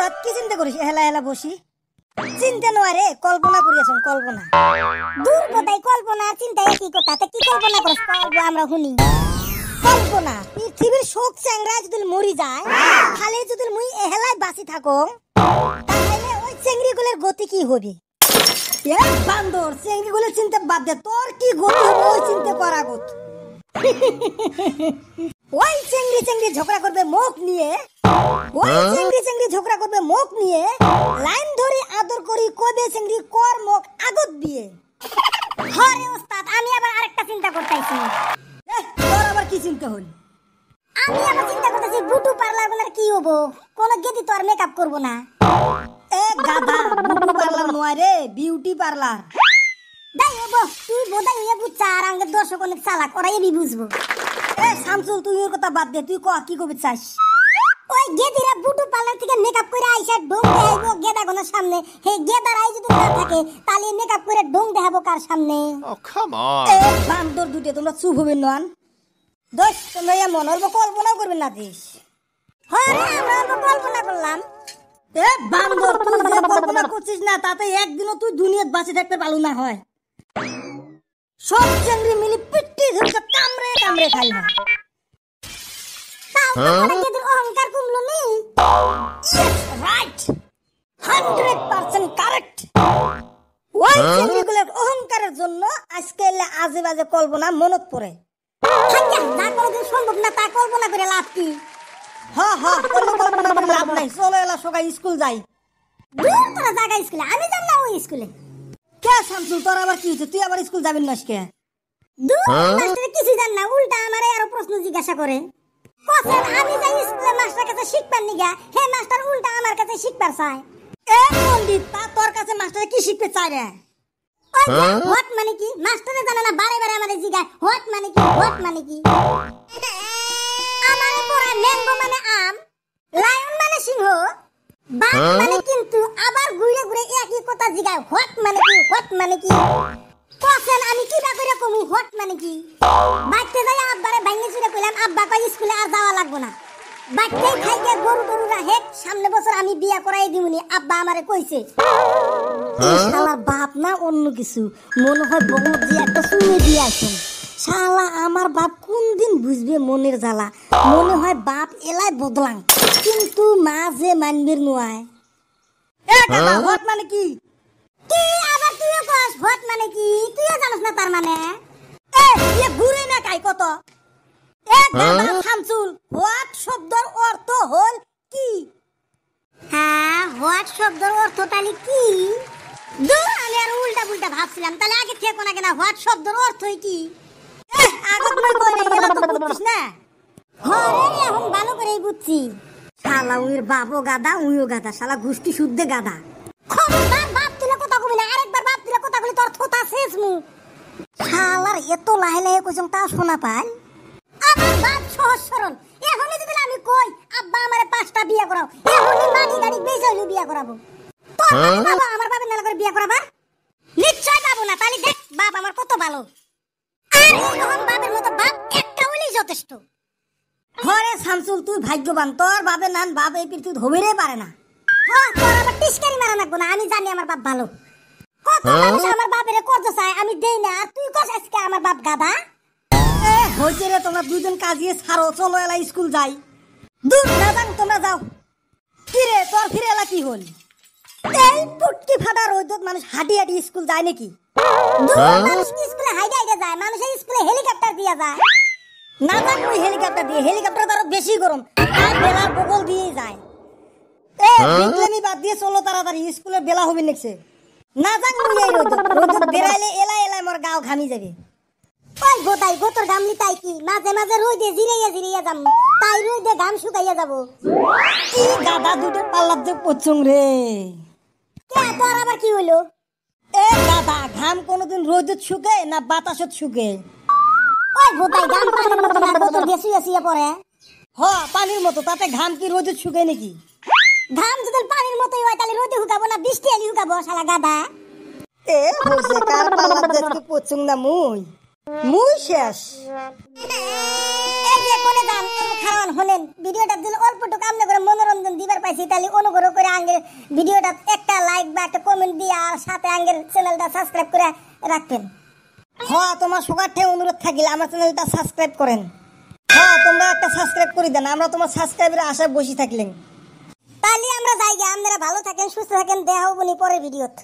ওস্তাদ কি চিন্তা করিস হেলা হেলা বসি চিন্তা নয় রে কল্পনা করিয়াছ কল্পনা দূর বোধাই কল্পনা চিন্তা একই কথা তে কি কল্পনা করছ কলবো আমরা শুনি কল্পনা পৃথিবীর শোক চ্যাংরা যদি মরি যায় খালি যদি মুই এহেলাই বাঁচি থাকো তাহলে ওই চেংড়িগুলোর গতি কি হবে এ বান্দর চেংড়িগুলোর চিন্তা বাদ দে তোর কি গতি হবে ওই চিন্তা করা গত ওই চেংড়ি চেংড়ি ঝগড়া করবে মুখ নিয়ে ওই চেংড়ি চেংড়ি ঝগড়া করবে মুখ নিয়ে লাইন ধরে আদর করি কবে চেংড়ি কর মুখ আগত দিয়ে হরে ওস্তাদ আমি আবার আরেকটা চিন্তা করতেছি তোর আবার কি চিন্তা হল আমি আবার চিন্তা করতেছি বুটু পার্লার গুলার কি হবো কোন গেদি তো আর মেকআপ করব না এ গাধা বুটু পার্লার নয় রে বিউটি পার্লার দাই হবো তুই বোধাই হয়ে বুঝছা আর আঙ্গে দর্শক অনেক চালাক ওরা এবি বুঝবো এ শামসুল তুই ওর কথা বাদ দে তুই ক কি করবি চাস ওই গেদিরা বুটু পার্লার থেকে মেকআপ করে আইসা ঢং দেখাইবো গেদা গনের সামনে হে গেদারাই যদি না থাকে তাহলে মেকআপ করে ঢং দেখাবো কার সামনে Oh, come on. এ বান্দর দুটে তোমরা চুপ হবে নন দোষ তোমরা এমন অল্প কল্পনা করবে না দিস হরে আমরা অল্প কল্পনা করলাম এ বান্দর তুই যে কল্পনা করছিস না তাতে একদিনও তুই দুনিয়াত বাঁচে থাকতে পারলু না হয় সব চেংড়ি মিলি পিট্টি ধরে কামড়ে কামড়ে খাই না তাও তো গেদির অহংকার কমলো নি রাইট 100% কারেক্ট ওই চেংড়িগুলোর অহংকারের জন্য আজকে আজে বাজে কল্পনা মনত পড়ে থাকা যা কোনোদিন সম্ভব না তা কল্পনা করে লাভ কি কোনো কল্পনা করে লাভ নাই চলো এলা সকাল স্কুল যাই দূর তোরা জায়গা স্কুলে আমি যাব না ওই স্কুলে কে শামসুল তোর আবার কি হয়েছে তুই আবার স্কুল যাবেন না আজকে দূর মাস্টার কিছু জান না উল্টা আমারে আরো প্রশ্ন জিজ্ঞাসা করে কোসেন আমি যাই স্কুলে মাস্টার কাছে শিখবার নিগা হে মাস্টার উল্টা আমার কাছে শিখবার চায় এ পণ্ডিত তা তোর কাছে মাস্টার কি শিখতে চায় রে হোয়াট মানে কি মাস্টারে জানে না বারে বারে আমাদের জিজ্ঞাসা হোয়াট মানে কি হোয়াট মানে কি আমারে পড়া ম্যাঙ্গো মানে আম লায়ন মানে সিংহ বাঘ মানে কিন্তু আবার ঘুরে ঘুরে একই কথা জিগায় হোয়াট মানে কি হোয়াট মানে কি কোসেন আমি কিবা করে কমু হোয়াট মানে কি বাইতে যাই আব্বারে ভাঙে চুরে কইলাম আব্বা কই স্কুলে আর যাওয়া লাগবো না বাইতে খাইকে গরু গরু রাহে সামনে বছর আমি বিয়া করাই দিমুনি আব্বা আমারে কইছে শালার বাপ না অন্য কিছু মনে হয় বহুত যে একটা শুনে দিয়ে আসুন শালা আমার বাপ কোন দিন বুঝবে মনের জ্বালা মনে হয় বাপ এলাই বদলাং কিন্তু মা যে মানবির নয় এ গাধা হোয়াট মানে কি কি আবার তুইও কস হোয়াট মানে কি তুইও জানিস না তার মানে এ ইয়ে ঘুরে না কাই কত এ গাধা শামসুল হোয়াট শব্দের অর্থ হল কি হ্যাঁ হোয়াট শব্দের অর্থ তাহলে কি দূর আমি আর উল্টা পুল্টা ভাবছিলাম তাহলে আগে থেকে না কেনা হোয়াট শব্দের অর্থই কি আগত মই কই নাই গেলা তো বুঝছিস না হরে এখন ভালো করেই বুঝছি শালা উইর বাপও গাধা উইও গাধা শালা গুষ্টি শুদ্ধে গাধা খবরদার বাপ তুলে কথা কবি না আরেকবার বাপ তুলে কথা কইলে তোর থোতা শেষ মু শালার এত লাহে লাহে কইছং তা শোনা পাই আমার বাপ সহজ সরল এখনই যদি আমি কই আব্বা আমারে 5টা বিয়া করাও এখনই মাটি গাড়ি বেচে হইলো বিয়া করাবো তোর বাবা আমার বাবার নালা করে বিয়া করাবা নিশ্চয় যাবো না তাহলে দেখ বাপ আমার কত ভালো আর এখন বাপের মতো বাপ একটা হইলেই যথেষ্ট হরে শামসুল তুই ভাগ্যবান তোর বাবে নান বাপ এই পৃথিবীতে হবেই পারে না তোর আবার টিস্কারি মারা লাগবো না আমি জানি আমার বাপ ভালো কত মানুষ আমার বাপেরে কত চায় আমি দেই না আর তুই কস আজকে আমার বাপ গাধা এ হইছে রে তোমরা দুইজন কাজিয়ে ছাড়ো চলো এলা স্কুল যাই দূর না যান তোমরা যাও কি রে তোর ফিরে এলা কি হল এই পুটকি ফাটা রোদত মানুষ হাঁটি হাঁটি স্কুল যায় নাকি মানুষ স্কুলে হাইডা হাইডা যায় মানুষের স্কুলে হেলিকপ্টার দিয়া যায় না যাক ওই হেলিকপ্টার দিয়ে হেলিকপ্টার তো আরো বেশি গরম আর বেলার বগল দিয়ে যায় এ বিক্লেমি বাদ দিয়ে চলো তাড়াতাড়ি স্কুলের বেলা হবে নেক্সে না যাক মুই এই রোদত বেরাইলে এলা এলা মোর গাও ঘামি যাবে ওই গোতাই গোতর গামলি তাই কি মাঝে মাঝে রইদে জিরাইয়া জিরাইয়া যাম তাই রইদে গাম শুকাইয়া যাব কি গাধা দুটো পাল্লার যে পচং রে কে তোর আবার কি হইলো এ গাধা ঘাম কোনোদিন রোদত শুকে না বাতাসত শুকে ওই গোতাই গাম পানির মতো না গোতর দিয়ে শুয়ে শুয়ে পড়ে হ পানির মতো তাতে ঘাম কি রোদত শুকে নাকি ঘাম যদি পানির মতোই হয় তাহলে রোদে শুকাবো না বৃষ্টি আলি শুকাবো শালা গাধা এ হইছে কার পাল্লার যে পচং না মুই শেষ এই যে কোনে যান খাওয়ান হলেন ভিডিওটা দিলে অল্পটুকু আমনে করে মনোরঞ্জন দিবার পাইছি তাহলে অনুগ্রহ করে আঙ্গের ভিডিওটা একটা লাইক বা একটা কমেন্ট দিয়ে আর সাথে আঙ্গের চ্যানেলটা সাবস্ক্রাইব করে রাখবেন। হ্যাঁ তোমার সবার ঠে অনুরোধ থাকিলে আমার চ্যানেলটা সাবস্ক্রাইব করেন। হ্যাঁ তোমরা একটা সাবস্ক্রাইব করে দেন, আমরা তোমার সাবস্ক্রাইবের আশায় বসে থাকলেন। তাহলে আমরা যাই গে, আপনারা ভালো থাকেন, সুস্থ থাকেন, দেখা হবো নি পরের ভিডিওতে।